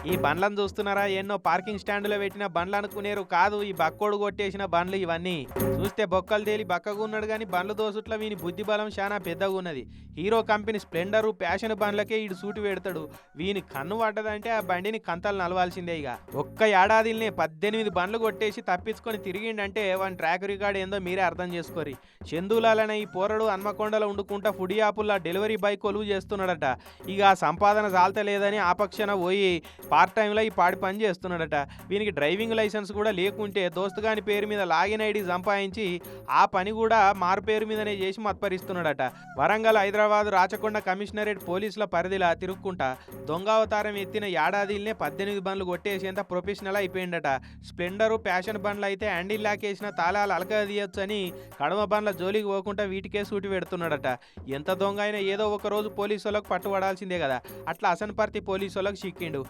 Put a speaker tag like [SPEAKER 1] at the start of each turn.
[SPEAKER 1] ఈ బండ్లను చూస్తున్నారా? ఎన్నో పార్కింగ్ స్టాండ్‌లో పెట్టిన బండ్లు అనుకునేరు కాదు. ఈ బక్కోడు కొట్టేసిన బండ్లు ఇవన్నీ. చూస్తే బొక్కలు తేలి బక్కగున్నాడు గానీ బండ్లు దోసుట్ల వీని బుద్ధి బలం శానా పెద్దగున్నది. హీరో కంపెనీ స్ప్లెండరు, ప్యాషన్ బండ్లకే ఈడు సూటి పెడతాడు. వీని కన్ను పడ్డదంటే ఆ బండిని కంతలు నలవాల్సిందే ఇగ. ఒక్క ఏడాదిలనే 18 బండ్లు కొట్టేసి తప్పించుకొని తిరిగిండంటే వాని ట్రాక్ రికార్డ్ ఏందో మీరే అర్థం చేసుకోరి. చందూలాలనే ఈ పోరడు హన్మకొండలో ఉండుకుంటా ఫుడ్ యాపుల్లా డెలివరీ బాయ్ కొలువు చేస్తున్నాడట. ఇక ఆ సంపాదన చాలతలేదని ఆ పక్షాన పోయి పార్ట్ టైంలో ఈ పాడి పని చేస్తున్నాడట. వీనికి డ్రైవింగ్ లైసెన్స్ కూడా లేకుంటే దోస్తుగాని పేరు మీద లాగిన్ ఐడి సంపాదించి ఆ పని కూడా మారు పేరు మీదనే చేసి మత్పరిస్తున్నాడట. వరంగల్, హైదరాబాద్, రాచకొండ కమిషనరేట్ పోలీసుల పరిధిలా తిరుక్కుంటా దొంగ అవతారం ఎత్తిన ఏడాదిలనే 18 బండ్లు కొట్టేసేంత ప్రొఫెషనల్ అయిపోయిందట. స్ప్లెండరు, ప్యాషన్ బండ్లు అయితే హ్యాండిల్ లాకేసిన తాళాలు అలక తీయొచ్చని కడమ బండ్ల జోలికి పోకుండా వీటికే సూటి పెడుతున్నాడట. ఎంత దొంగ అయినా ఏదో ఒక రోజు పోలీసు వాళ్ళకు పట్టుబడాల్సిందే కదా. అట్లా అసన్పర్తి పోలీసు వాళ్ళకు చిక్కిండు.